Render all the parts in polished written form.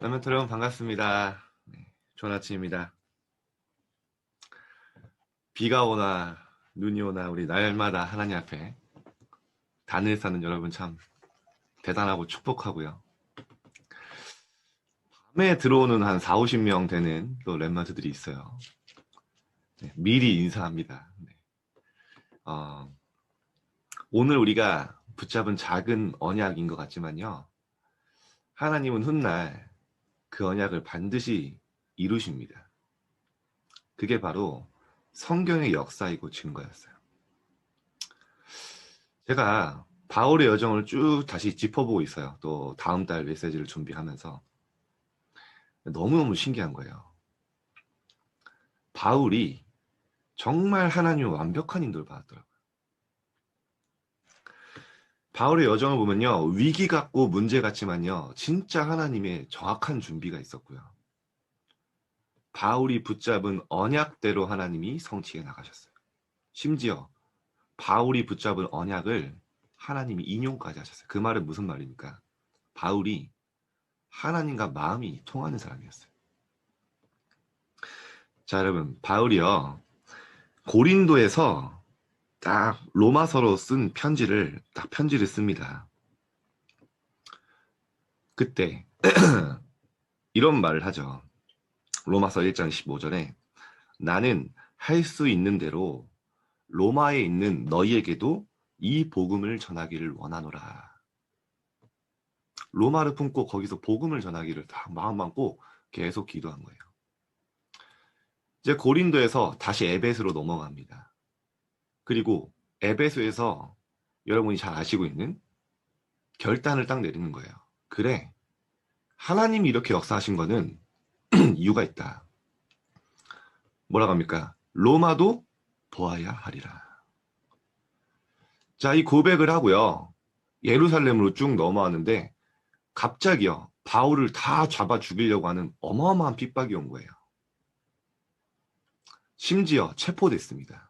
멘토 여러분 반갑습니다. 네, 좋은 아침입니다. 비가 오나 눈이 오나 우리 날마다 하나님 앞에 단을 쌓는 여러분 참 대단하고 축복하고요. 밤에 들어오는 한 4, 50명 되는 또 랩런트들이 있어요. 네, 미리 인사합니다. 네. 어, 오늘 우리가 붙잡은 작은 언약인 것 같지만요. 하나님은 훗날 그 언약을 반드시 이루십니다. 그게 바로 성경의 역사이고 증거였어요. 제가 바울의 여정을 쭉 다시 짚어보고 있어요. 또 다음 달 메시지를 준비하면서 너무너무 신기한 거예요. 바울이 정말 하나님의 완벽한 인도를 받았더라고요. 바울의 여정을 보면요. 위기 같고 문제 같지만요. 진짜 하나님의 정확한 준비가 있었고요. 바울이 붙잡은 언약대로 하나님이 성취해 나가셨어요. 심지어 바울이 붙잡은 언약을 하나님이 인용까지 하셨어요. 그 말은 무슨 말입니까? 바울이 하나님과 마음이 통하는 사람이었어요. 자, 여러분, 바울이요. 고린도에서 딱 로마서로 쓴 편지를 씁니다. 그때 이런 말을 하죠. 로마서 1장 15절에 나는 할 수 있는 대로 로마에 있는 너희에게도 이 복음을 전하기를 원하노라. 로마를 품고 거기서 복음을 전하기를 다 마음 먹고 계속 기도한 거예요. 이제 고린도에서 다시 에베소로 넘어갑니다. 그리고 에베소에서 여러분이 잘 아시고 있는 결단을 딱 내리는 거예요. 그래, 하나님이 이렇게 역사하신 거는 이유가 있다. 뭐라고 합니까? 로마도 보아야 하리라. 자, 이 고백을 하고요. 예루살렘으로 쭉 넘어왔는데 갑자기요. 바울을 다 잡아 죽이려고 하는 어마어마한 핍박이 온 거예요. 심지어 체포됐습니다.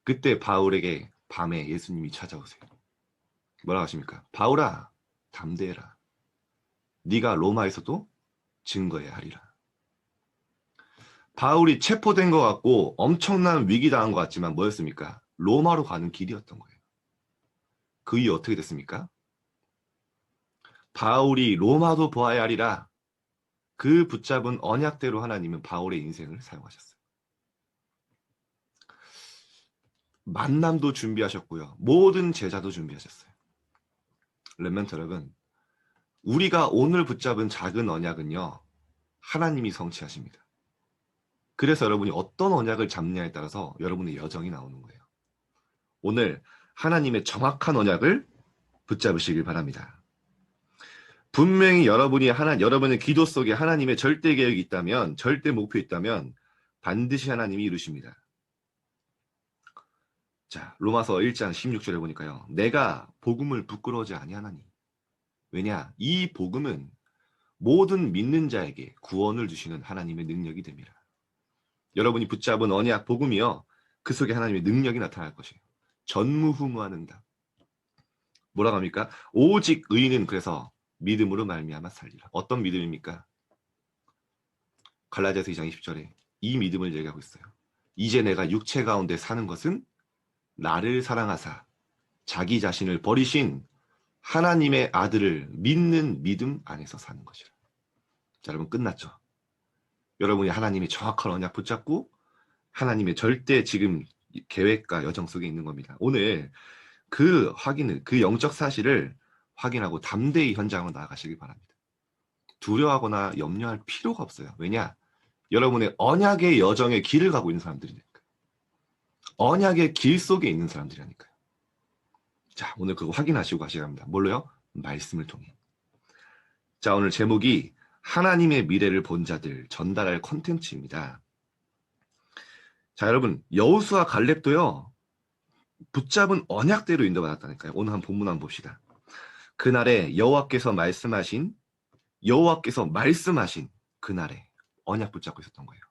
그때 바울에게 밤에 예수님이 찾아오세요. 뭐라고 하십니까? 바울아, 담대해라. 네가 로마에서도 증거해야 하리라. 바울이 체포된 것 같고 엄청난 위기 당한 것 같지만 뭐였습니까? 로마로 가는 길이었던 거예요. 그 이후 어떻게 됐습니까? 바울이 로마도 보아야 하리라. 그 붙잡은 언약대로 하나님은 바울의 인생을 사용하셨어요. 만남도 준비하셨고요. 모든 제자도 준비하셨어요. 렘넌트 여러분, 우리가 오늘 붙잡은 작은 언약은요. 하나님이 성취하십니다. 그래서 여러분이 어떤 언약을 잡느냐에 따라서 여러분의 여정이 나오는 거예요. 오늘 하나님의 정확한 언약을 붙잡으시길 바랍니다. 분명히 여러분의 기도 속에 하나님의 절대 계획이 있다면, 절대 목표 있다면 반드시 하나님이 이루십니다. 자, 로마서 1장 16절에 보니까요. 내가 복음을 부끄러워하지 아니하나니. 왜냐? 이 복음은 모든 믿는 자에게 구원을 주시는 하나님의 능력이 됩니다. 여러분이 붙잡은 언약 복음이요. 그 속에 하나님의 능력이 나타날 것이에요. 전무후무하는 다. 뭐라고 합니까? 오직 의인은 그래서 믿음으로 말미암아 살리라. 어떤 믿음입니까? 갈라디아서 2장 20절에 이 믿음을 얘기하고 있어요. 이제 내가 육체 가운데 사는 것은 나를 사랑하사 자기 자신을 버리신 하나님의 아들을 믿는 믿음 안에서 사는 것이라. 자, 여러분 끝났죠? 여러분이 하나님의 정확한 언약 붙잡고 하나님의 절대 지금 계획과 여정 속에 있는 겁니다. 오늘 그 영적 사실을 확인하고 담대히 현장으로 나아가시길 바랍니다. 두려워하거나 염려할 필요가 없어요. 왜냐? 여러분의 언약의 여정의 길을 가고 있는 사람들이니까. 언약의 길 속에 있는 사람들이라니까요. 자, 오늘 그거 확인하시고 가셔야 합니다. 뭘로요? 말씀을 통해. 자, 오늘 제목이 하나님의 미래를 본 자들 전달할 콘텐츠입니다. 자, 여러분, 여호수아 갈렙도요. 붙잡은 언약대로 인도받았다니까요. 오늘 한 본문 한번 봅시다. 그날에 여호와께서 말씀하신 그날에 언약 붙잡고 있었던 거예요.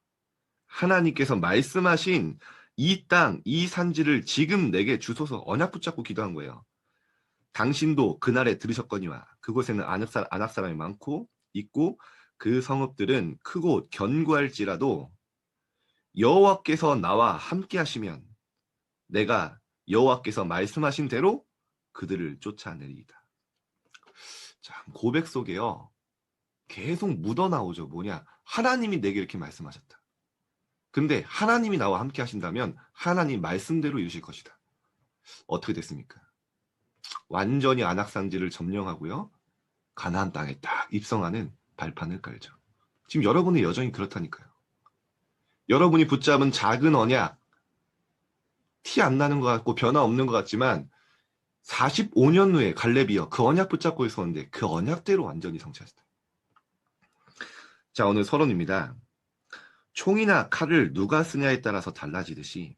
하나님께서 말씀하신 이 땅, 이 산지를 지금 내게 주소서 언약 붙잡고 기도한 거예요. 당신도 그날에 들으셨거니와 그곳에는 안악 사람이 많고 있고 그 성읍들은 크고 견고할지라도 여호와께서 나와 함께 하시면 내가 여호와께서 말씀하신 대로 그들을 쫓아내리이다. 자, 고백 속에요. 계속 묻어나오죠. 뭐냐? 하나님이 내게 이렇게 말씀하셨다. 근데 하나님이 나와 함께 하신다면 하나님 말씀대로 이루실 것이다. 어떻게 됐습니까? 완전히 안악산지를 점령하고요. 가나안 땅에 딱 입성하는 발판을 깔죠. 지금 여러분의 여정이 그렇다니까요. 여러분이 붙잡은 작은 언약, 티 안 나는 것 같고 변화 없는 것 같지만 45년 후에 갈렙이요. 그 언약 붙잡고 있었는데 그 언약대로 완전히 성취하셨다. 자, 오늘 서론입니다. 총이나 칼을 누가 쓰냐에 따라서 달라지듯이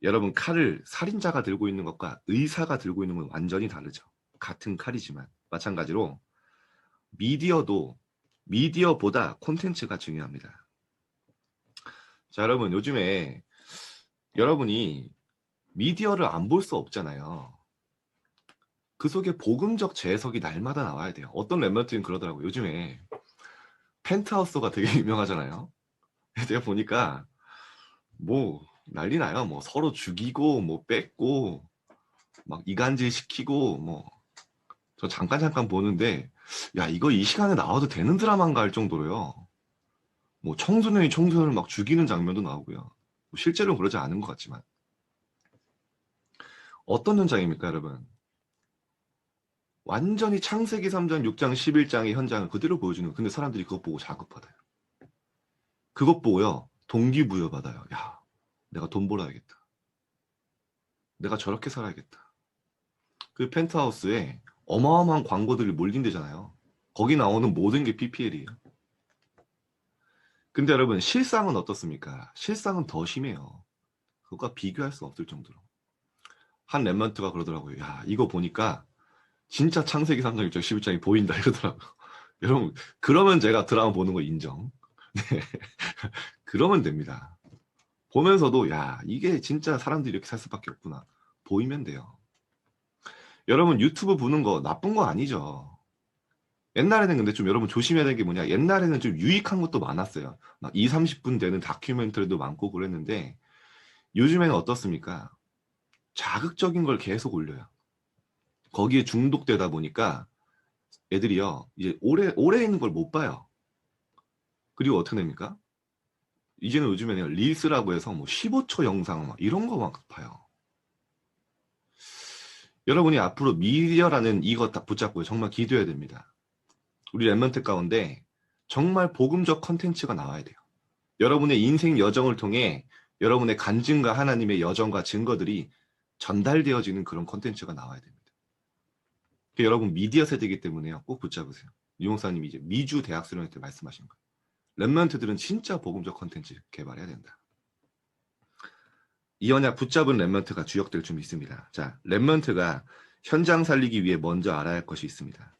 여러분 칼을 살인자가 들고 있는 것과 의사가 들고 있는 건 완전히 다르죠. 같은 칼이지만 마찬가지로 미디어보다 콘텐츠가 중요합니다. 자, 여러분 요즘에 여러분이 미디어를 안 볼 수 없잖아요. 그 속에 복음적 재해석이 날마다 나와야 돼요. 어떤 랩런트는 그러더라고요. 요즘에 펜트하우스가 되게 유명하잖아요. 제가 보니까 뭐 난리 나요. 뭐 서로 죽이고 뭐 뺏고 막 이간질 시키고 뭐 저 잠깐 보는데 야 이거 이 시간에 나와도 되는 드라마인가 할 정도로요. 뭐 청소년이 청소년을 막 죽이는 장면도 나오고요. 뭐 실제로는 그러지 않은 것 같지만 어떤 현장입니까 여러분? 완전히 창세기 3장 6장 11장의 현장을 그대로 보여주는 근데 사람들이 그것 보고 자극받아요. 그것 보고요 동기부여 받아요. 야 내가 돈 벌어야겠다. 내가 저렇게 살아야겠다. 그 펜트하우스에 어마어마한 광고들이 몰린대잖아요. 거기 나오는 모든 게 PPL이에요. 근데 여러분 실상은 어떻습니까? 실상은 더 심해요. 그것과 비교할 수 없을 정도로. 한 랩런트가 그러더라고요. 야 이거 보니까 진짜 창세기 3장 6장 11장이 보인다 이러더라고요. 여러분 그러면 제가 드라마 보는 거 인정. 네. 그러면 됩니다. 보면서도 야 이게 진짜 사람들이 이렇게 살 수밖에 없구나. 보이면 돼요. 여러분 유튜브 보는 거 나쁜 거 아니죠. 옛날에는 근데 좀 여러분 조심해야 되는 게 뭐냐. 옛날에는 좀 유익한 것도 많았어요. 막 2, 30분 되는 다큐멘터리도 많고 그랬는데 요즘에는 어떻습니까? 자극적인 걸 계속 올려요. 거기에 중독되다 보니까 애들이요. 이제 오래 있는 걸 못 봐요. 그리고 어떻게 됩니까? 이제는 요즘에는 릴스라고 해서 뭐 15초 영상 막 이런 거 막 봐요. 여러분이 앞으로 미디어라는 이것 다 붙잡고 정말 기도해야 됩니다. 우리 랩런트 가운데 정말 복음적 컨텐츠가 나와야 돼요. 여러분의 인생 여정을 통해 여러분의 간증과 하나님의 여정과 증거들이 전달되어지는 그런 컨텐츠가 나와야 됩니다. 여러분 미디어 세대이기 때문에요. 꼭 붙잡으세요. 유목사님이 이제 미주 대학 수련회 때 말씀하신 거예요. 랩런트들은 진짜 복음적 컨텐츠 개발해야 된다. 이 언약 붙잡은 랩런트가 주역될 좀 있습니다. 자, 랩런트가 현장 살리기 위해 먼저 알아야 할 것이 있습니다.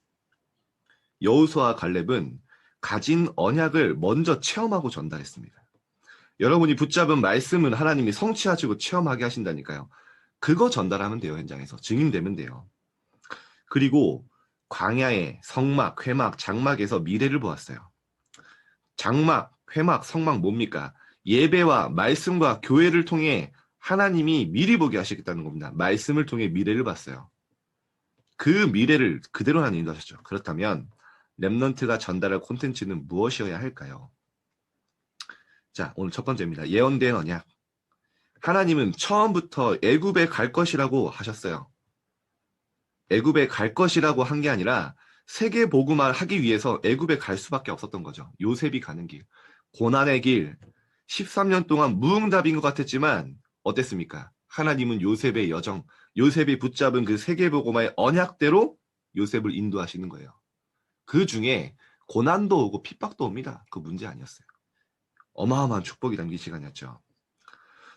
여호수아와 갈렙은 가진 언약을 먼저 체험하고 전달했습니다. 여러분이 붙잡은 말씀은 하나님이 성취하시고 체험하게 하신다니까요. 그거 전달하면 돼요. 현장에서. 증인되면 돼요. 그리고 광야의 성막, 회막, 장막에서 미래를 보았어요. 장막, 회막, 성막 뭡니까? 예배와 말씀과 교회를 통해 하나님이 미리 보게 하시겠다는 겁니다. 말씀을 통해 미래를 봤어요. 그 미래를 그대로 하나님 인도하셨죠. 그렇다면 랩넌트가 전달할 콘텐츠는 무엇이어야 할까요? 자, 오늘 첫 번째입니다. 예언된 언약. 하나님은 처음부터 애굽에 갈 것이라고 하셨어요. 애굽에 갈 것이라고 한 게 아니라 세계 복음화를 하기 위해서 애굽에 갈 수밖에 없었던 거죠. 요셉이 가는 길, 고난의 길, 13년 동안 무응답인 것 같았지만 어땠습니까? 하나님은 요셉의 여정, 요셉이 붙잡은 그 세계 복음화의 언약대로 요셉을 인도하시는 거예요. 그 중에 고난도 오고 핍박도 옵니다. 그 문제 아니었어요. 어마어마한 축복이 담긴 시간이었죠.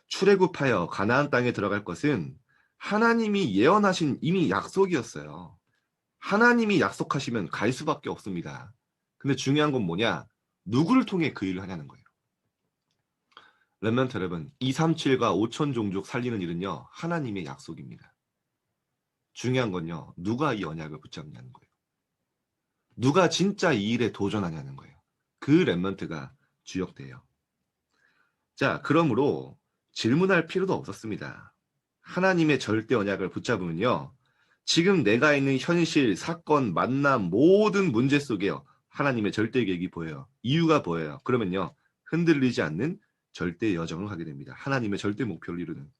출애굽하여 가나안 땅에 들어갈 것은 하나님이 예언하신 이미 약속이었어요. 하나님이 약속하시면 갈 수밖에 없습니다. 근데 중요한 건 뭐냐? 누구를 통해 그 일을 하냐는 거예요. 렘넌트 여러분, 237과 5천 종족 살리는 일은요. 하나님의 약속입니다. 중요한 건요. 누가 이 언약을 붙잡냐는 거예요. 누가 진짜 이 일에 도전하냐는 거예요. 그 렘넌트가 주역돼요. 자, 그러므로 질문할 필요도 없었습니다. 하나님의 절대 언약을 붙잡으면요, 지금 내가 있는 현실, 사건, 만남, 모든 문제 속에요, 하나님의 절대 계획이 보여요. 이유가 보여요. 그러면요, 흔들리지 않는 절대 여정을 하게 됩니다. 하나님의 절대 목표를 이루는.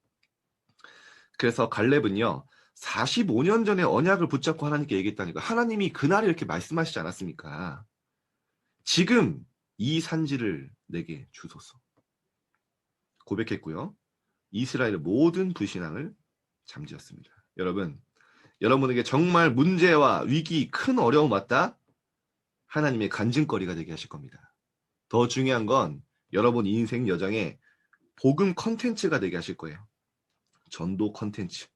그래서 갈렙은요, 45년 전에 언약을 붙잡고 하나님께 얘기했다니까. 하나님이 그날에 이렇게 말씀하시지 않았습니까? 지금 이 산지를 내게 주소서. 고백했고요. 이스라엘의 모든 불신앙을 잠재웠습니다. 여러분, 여러분에게 정말 문제와 위기, 큰 어려움 왔다? 하나님의 간증거리가 되게 하실 겁니다. 더 중요한 건 여러분 인생 여정에 복음 컨텐츠가 되게 하실 거예요. 전도 컨텐츠.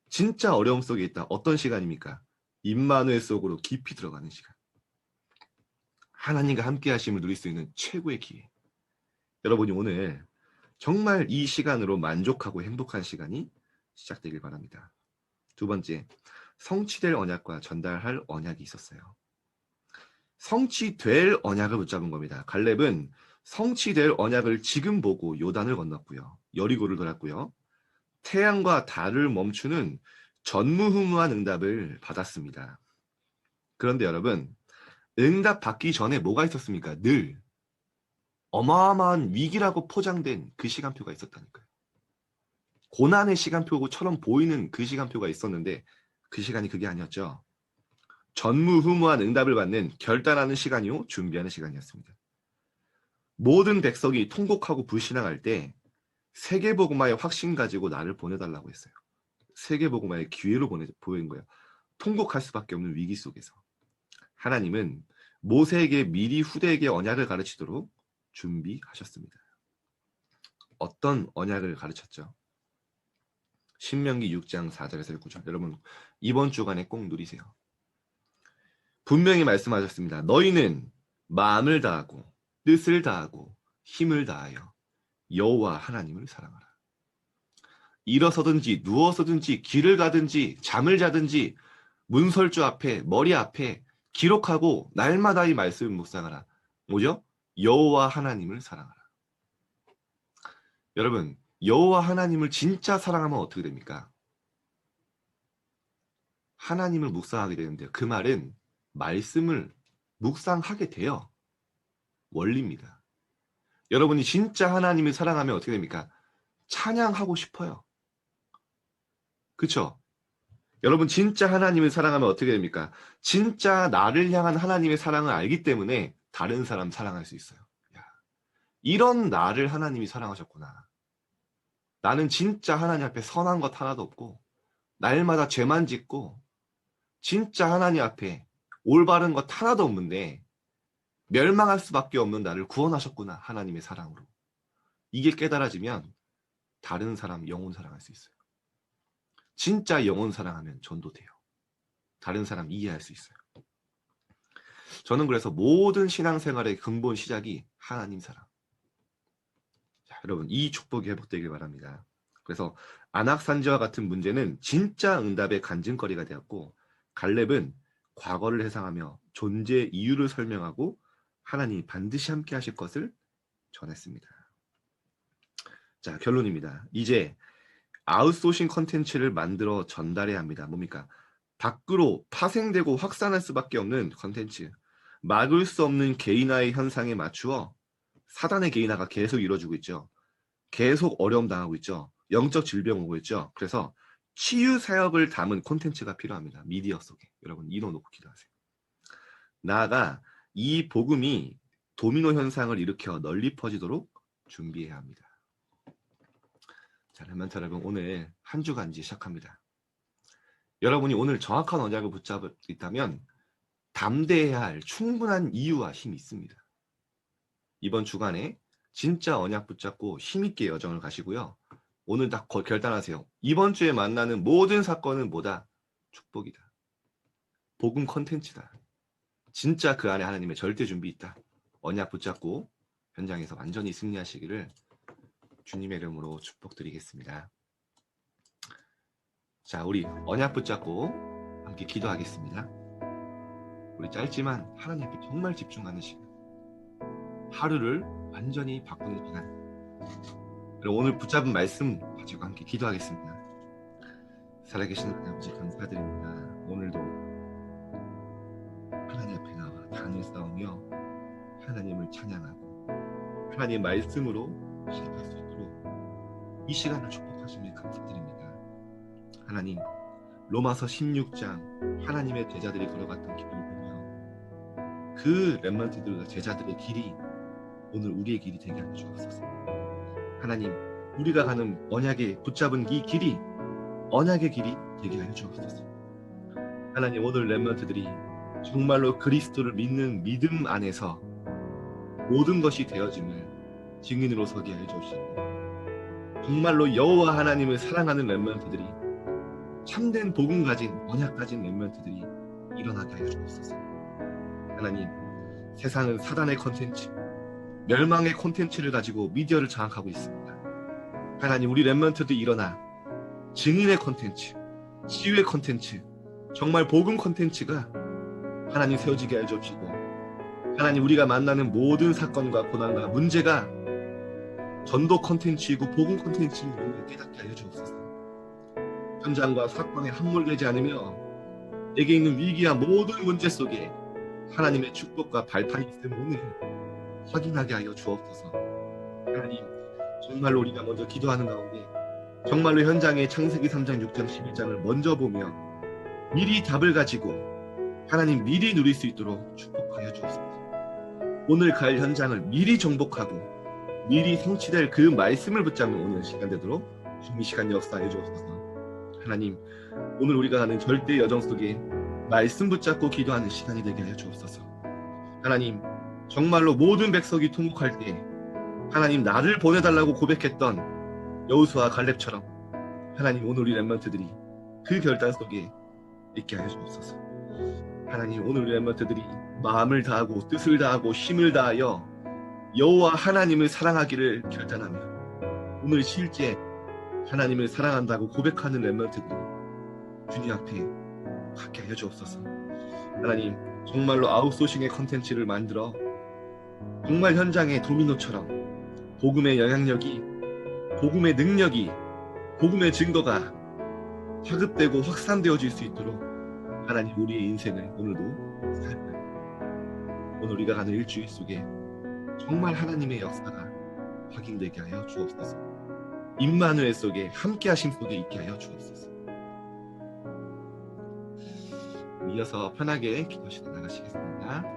진짜 어려움 속에 있다. 어떤 시간입니까? 임마누엘 속으로 깊이 들어가는 시간. 하나님과 함께 하심을 누릴 수 있는 최고의 기회. 여러분이 오늘 정말 이 시간으로 만족하고 행복한 시간이 시작되길 바랍니다. 두 번째, 성취될 언약과 전달할 언약이 있었어요. 성취될 언약을 붙잡은 겁니다. 갈렙은 성취될 언약을 지금 보고 요단을 건넜고요. 여리고를 돌았고요. 태양과 달을 멈추는 전무후무한 응답을 받았습니다. 그런데 여러분, 응답 받기 전에 뭐가 있었습니까? 늘 어마어마한 위기라고 포장된 그 시간표가 있었다니까요. 고난의 시간표처럼 보이는 그 시간표가 있었는데 그 시간이 그게 아니었죠. 전무후무한 응답을 받는 결단하는 시간이요, 준비하는 시간이었습니다. 모든 백성이 통곡하고 불신앙할 때 세계복음화의 확신 가지고 나를 보내달라고 했어요. 세계복음화의 기회로 보낸 거예요. 통곡할 수밖에 없는 위기 속에서. 하나님은 모세에게 미리 후대에게 언약을 가르치도록 준비하셨습니다. 어떤 언약을 가르쳤죠? 신명기 6장 4절에서 9절. 여러분 이번 주간에 꼭 누리세요. 분명히 말씀하셨습니다. 너희는 마음을 다하고 뜻을 다하고 힘을 다하여 여호와 하나님을 사랑하라. 일어서든지 누워서든지 길을 가든지 잠을 자든지 문설주 앞에 머리 앞에 기록하고 날마다 이 말씀을 묵상하라. 뭐죠? 여호와 하나님을 사랑하라. 여러분 여호와 하나님을 진짜 사랑하면 어떻게 됩니까? 하나님을 묵상하게 되는데요. 그 말은 말씀을 묵상하게 돼요. 원리입니다. 여러분이 진짜 하나님을 사랑하면 어떻게 됩니까? 찬양하고 싶어요. 그렇죠? 여러분 진짜 하나님을 사랑하면 어떻게 됩니까? 진짜 나를 향한 하나님의 사랑을 알기 때문에 다른 사람 사랑할 수 있어요. 야, 이런 나를 하나님이 사랑하셨구나. 나는 진짜 하나님 앞에 선한 것 하나도 없고 날마다 죄만 짓고 진짜 하나님 앞에 올바른 것 하나도 없는데 멸망할 수밖에 없는 나를 구원하셨구나. 하나님의 사랑으로. 이게 깨달아지면 다른 사람 영혼 사랑할 수 있어요. 진짜 영혼 사랑하면 전도돼요. 다른 사람 이해할 수 있어요. 저는 그래서 모든 신앙생활의 근본 시작이 하나님 사랑. 자, 여러분 이 축복이 회복되길 바랍니다. 그래서 안악산지와 같은 문제는 진짜 응답의 간증거리가 되었고 갈렙은 과거를 회상하며 존재 이유를 설명하고 하나님이 반드시 함께 하실 것을 전했습니다. 자, 결론입니다. 이제 아웃소싱 컨텐츠를 만들어 전달해야 합니다. 뭡니까? 밖으로 파생되고 확산할 수밖에 없는 컨텐츠. 막을 수 없는 개인화의 현상에 맞추어 사단의 개인화가 계속 이루어지고 있죠. 계속 어려움 당하고 있죠. 영적 질병 오고 있죠. 그래서 치유 사역을 담은 콘텐츠가 필요합니다. 미디어 속에. 여러분 이뤄놓고 기도하세요. 나아가 이 복음이 도미노 현상을 일으켜 널리 퍼지도록 준비해야 합니다. 자, 렘넌트 여러분 오늘 한 주간 이제 시작합니다. 여러분이 오늘 정확한 언약을 붙잡고 있다면 담대해야 할 충분한 이유와 힘이 있습니다. 이번 주간에 진짜 언약 붙잡고 힘있게 여정을 가시고요. 오늘 딱 결단하세요. 이번 주에 만나는 모든 사건은 뭐다? 축복이다. 복음 컨텐츠다. 진짜 그 안에 하나님의 절대 준비 있다. 언약 붙잡고 현장에서 완전히 승리하시기를 주님의 이름으로 축복드리겠습니다. 자, 우리 언약 붙잡고 함께 기도하겠습니다. 우리 짧지만 하나님께 정말 집중하는 시간, 하루를 완전히 바꾸는 시간. 오늘 붙잡은 말씀 가지고 함께 기도하겠습니다. 살아계신 하나님 아버지 감사드립니다. 오늘도 하나님 앞에 나와 단을 쌓으며 하나님을 찬양하고 하나님의 말씀으로 시작할 수 있도록 이 시간을 축복하시며 감사드립니다. 하나님, 로마서 16장 하나님의 제자들이 걸어갔던 길을 보며 그 렘넌트들과 제자들의 길이 오늘 우리의 길이 되게 하여 주옵소서. 하나님, 우리가 가는 언약에 붙잡은 이 길이 언약의 길이 되게 하여 주옵소서. 하나님, 오늘 렘넌트들이 정말로 그리스도를 믿는 믿음 안에서 모든 것이 되어짐을 증인으로 서게 하여 주옵시고, 정말로 여호와 하나님을 사랑하는 렘넌트들이 참된 복음 가진 언약 가진 렘넌트들이 일어나게 하여 주옵소서. 하나님, 세상은 사단의 콘텐츠, 멸망의 콘텐츠를 가지고 미디어를 장악하고 있습니다. 하나님, 우리 렘넌트도 일어나 증인의 콘텐츠, 치유의 콘텐츠, 정말 복음 콘텐츠가 하나님 세워지게 하여 주옵시고, 하나님, 우리가 만나는 모든 사건과 고난과 문제가 전도 콘텐츠이고 복음 콘텐츠임을 깨닫게 하여 주옵소서. 현장과 사건에 함몰되지 않으며 내게 있는 위기와 모든 문제 속에 하나님의 축복과 발판이 있음을 확인하게 하여 주옵소서. 하나님, 정말로 우리가 먼저 기도하는 가운데 정말로 현장의 창세기 3장, 6장, 11장을 먼저 보며 미리 답을 가지고 하나님 미리 누릴 수 있도록 축복하여 주옵소서. 오늘 갈 현장을 미리 정복하고 미리 성취될 그 말씀을 붙잡는 오늘 시간 되도록 주님이 시간 역사해 주옵소서. 하나님, 오늘 우리가 가는 절대 여정 속에 말씀 붙잡고 기도하는 시간이 되게 하여 주옵소서. 하나님, 정말로 모든 백성이 통곡할 때 하나님 나를 보내달라고 고백했던 여호수아 갈렙처럼 하나님, 오늘 우리 렘넌트들이 그 결단 속에 있게 하여 주옵소서. 하나님, 오늘 우리 렘넌트들이 마음을 다하고 뜻을 다하고 힘을 다하여 여호와 하나님을 사랑하기를 결단하며 오늘 실제 하나님을 사랑한다고 고백하는 렘넌트들이 주님 앞에 갖게 하여 주옵소서. 하나님, 정말로 아웃소싱의 컨텐츠를 만들어 정말 현장의 도미노처럼 복음의 영향력이, 복음의 능력이, 복음의 증거가 파급되고 확산되어질 수 있도록 하나님, 우리의 인생을 오늘도 살펴요. 오늘 우리가 가는 일주일 속에 정말 하나님의 역사가 확인되게 하여 주옵소서. 임마누엘 속에 함께 하심 속에 있게 하여 주옵소서. 이어서 편하게 기도하시다 나가시겠습니다.